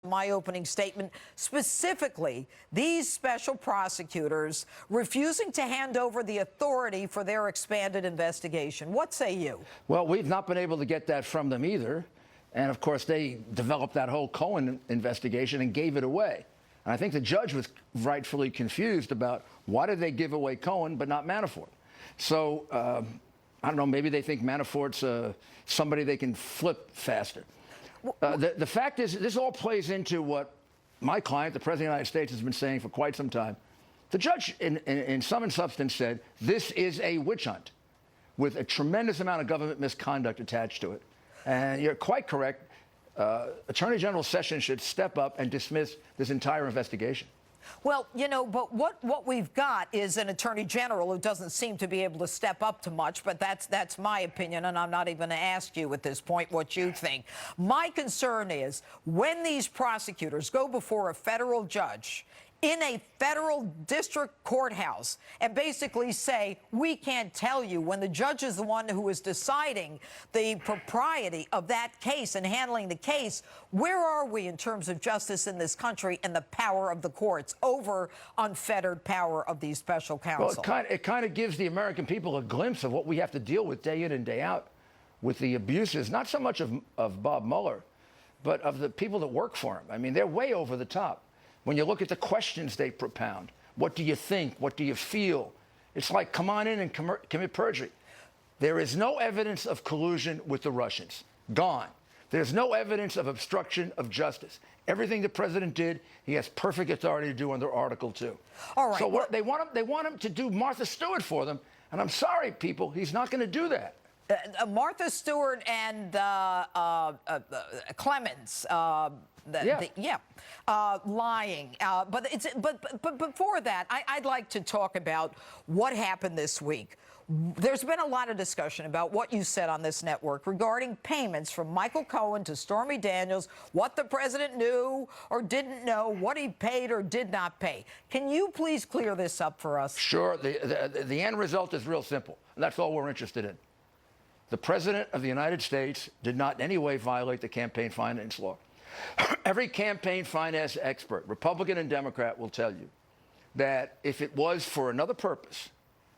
My opening statement, specifically these special prosecutors refusing to hand over the authority for their expanded investigation. What say you? Well, we've not been able to get that from them either. And of course, they developed that whole Cohen investigation and gave it away. And I think the judge was rightfully confused about why did they give away Cohen but not Manafort. So I don't know, maybe they think Manafort's somebody they can flip faster. The fact is, this all plays into what my client, the President of the United States, has been saying for quite some time. The judge, in sum and substance, said this is a witch hunt with a tremendous amount of government misconduct attached to it. And you're quite correct. Attorney General Sessions should step up and dismiss this entire investigation. Well, you know, but what we've got is an attorney general who doesn't seem to be able to step up to much, but that's my opinion, and I'm not even going to ask you at this point what you think. My concern is when these prosecutors go before a federal judge in a federal district courthouse and basically say, we can't tell you, when the judge is the one who is deciding the propriety of that case and handling the case, where are we in terms of justice in this country and the power of the courts over unfettered power of these special counsel? Well, it kind of gives the American people a glimpse of what we have to deal with day in and day out with the abuses, not so much of Bob Mueller, but of the people that work for him. I mean, they're way over the top. When you look at the questions they propound, what do you think? What do you feel? It's like, come on in and commit perjury. There is no evidence of collusion with the Russians. Gone. There's no evidence of obstruction of justice. Everything the president did, he has perfect authority to do under Article 2. All right. So what, they want him to do Martha Stewart for them, and I'm sorry, people, he's not going to do that. Martha Stewart and Clemens. Lying. But before that, I'd like to talk about what happened this week. There's been a lot of discussion about what you said on this network regarding payments from Michael Cohen to Stormy Daniels, what the president knew or didn't know, what he paid or did not pay. Can you please clear this up for us? Sure. The end result is real simple, and that's all we're interested in. The President of the United States did not in any way violate the campaign finance law. Every campaign finance expert, Republican and Democrat, will tell you that if it was for another purpose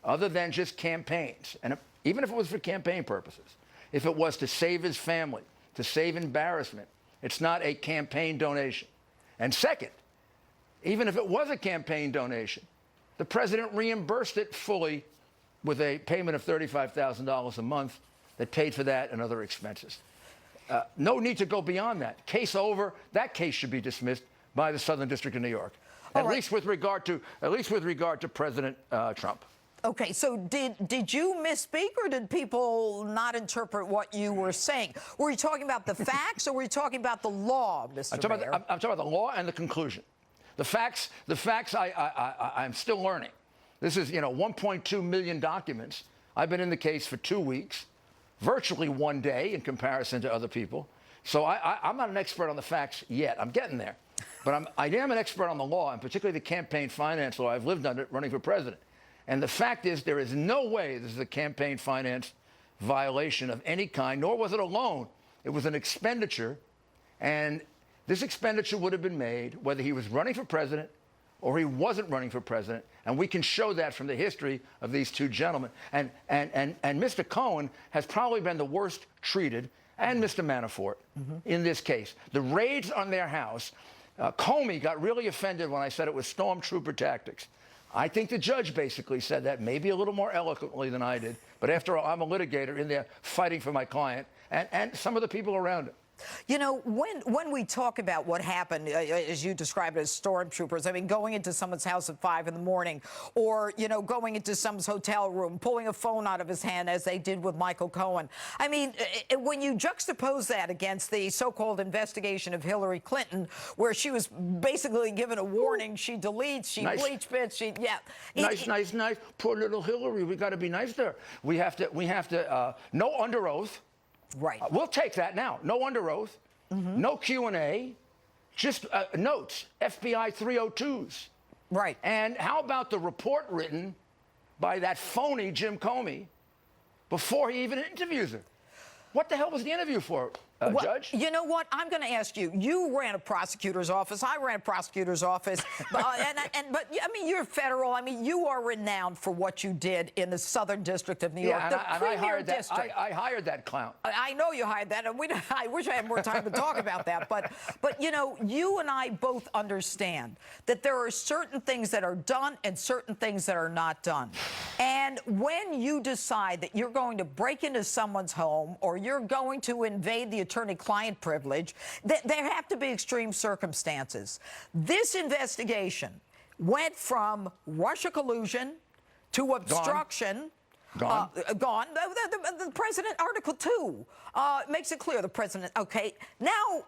other than just campaigns, and even if it was for campaign purposes, if it was to save his family, to save embarrassment, it's not a campaign donation. And second, even if it was a campaign donation, the president reimbursed it fully with a payment of $35,000 a month that paid for that and other expenses. No need to go beyond that. Case over. That case should be dismissed by the Southern District of New York, at least with regard to President Trump. Okay, so did you misspeak, or did people not interpret what you were saying? Were you talking about the facts, or were you talking about the law, Mr. Mayor? I'm talking about the law and the conclusion. The facts. I'm still learning. This is, 1.2 million documents. I've been in the case for 2 weeks. Virtually one day in comparison to other people. So I'm not an expert on the facts yet. I'm getting there. But I am an expert on the law, and particularly the campaign finance law. I've lived under it running for president. And the fact is, there is no way this is a campaign finance violation of any kind, nor was it a loan. It was an expenditure. And this expenditure would have been made whether he was running for president or he wasn't running for president, and we can show that from the history of these two gentlemen. And Mr. Cohen has probably been the worst treated, and Mr. Manafort, in this case. The raids on their house, Comey got really offended when I said it was stormtrooper tactics. I think the judge basically said that, maybe a little more eloquently than I did, but after all, I'm a litigator in there fighting for my client and some of the people around him. You know, when we talk about what happened, as you described it as stormtroopers, I mean, going into someone's house at 5 in the morning, or, going into someone's hotel room, pulling a phone out of his hand, as they did with Michael Cohen. I mean, when you juxtapose that against the so-called investigation of Hillary Clinton, where she was basically given a warning, she deletes, she bleach bits, Nice. Poor little Hillary. We got to be nice to her. We have to, no under oath. Right. We'll take that now. No under oath, no Q&A, just notes, FBI 302s. Right. And how about the report written by that phony Jim Comey before he even interviews her? What the hell was the interview for? Judge? You know what? I'm going to ask you. You ran a prosecutor's office. I ran a prosecutor's office. But I mean, you're federal. I mean, you are renowned for what you did in the Southern District of New York, Yeah, the and I premier hired that. district. I hired that clown. I know you hired that, and I wish I had more time to talk about that. But you know, you and I both understand that there are certain things that are done and certain things that are not done. And when you decide that you're going to break into someone's home or you're going to invade the attorney-client privilege, there have to be extreme circumstances. This investigation went from Russia collusion to obstruction. Gone. The president, Article 2, makes it clear the president, okay, now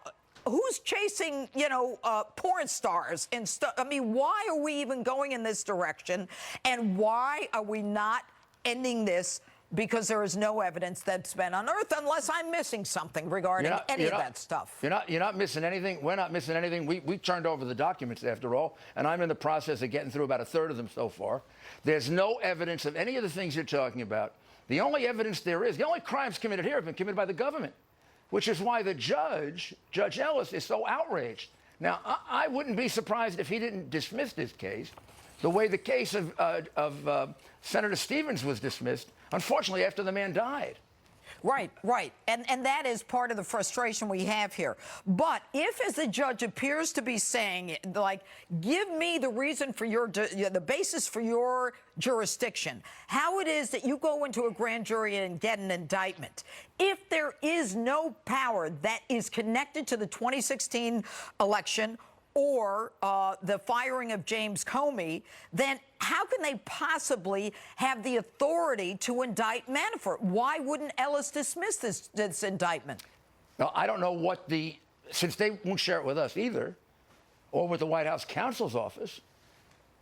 who's chasing, you know, porn stars and stuff? I mean, why are we even going in this direction? And why are we not ending this? Because there is no evidence that's been unearthed, unless I'm missing something regarding any of that stuff. You're not missing anything. We're not missing anything. We turned over the documents, after all, and I'm in the process of getting through about a third of them so far. There's no evidence of any of the things you're talking about. The only evidence there is, the only crimes committed here have been committed by the government, which is why the Judge Ellis, is so outraged. Now, I wouldn't be surprised if he didn't dismiss this case the way the case of Senator Stevens was dismissed, unfortunately, after the man died. Right, right. And that is part of the frustration we have here. But if, as the judge appears to be saying, like, give me the reason for the basis for your jurisdiction, how it is that you go into a grand jury and get an indictment. If there is no power that is connected to the 2016 election or the firing of James Comey, then how can they possibly have the authority to indict Manafort? Why wouldn't Ellis dismiss this indictment? Now, I don't know since they won't share it with us either, or with the White House counsel's office,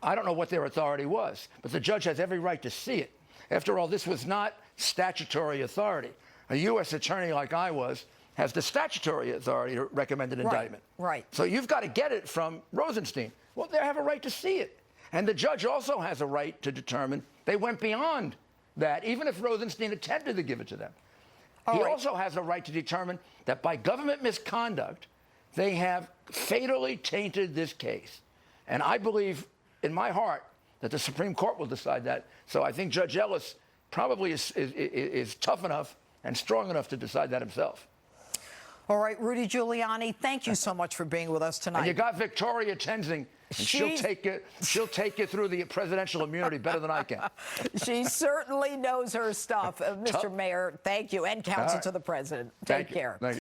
I don't know what their authority was. But the judge has every right to see it. After all, this was not statutory authority. A U.S. attorney like I was has the statutory authority to recommend an indictment. Right. So you've got to get it from Rosenstein. Well, they have a right to see it. And the judge also has a right to determine they went beyond that, even if Rosenstein attempted to give it to them. He also has a right to determine that by government misconduct, they have fatally tainted this case. And I believe in my heart that the Supreme Court will decide that. So I think Judge Ellis probably is tough enough and strong enough to decide that himself. All right, Rudy Giuliani, thank you so much for being with us tonight. And you got Victoria Tenzing, and she'll take you through the presidential immunity better than I can. She certainly knows her stuff. Mr. Mayor, thank you, and counsel to the president. Take care. Thank you.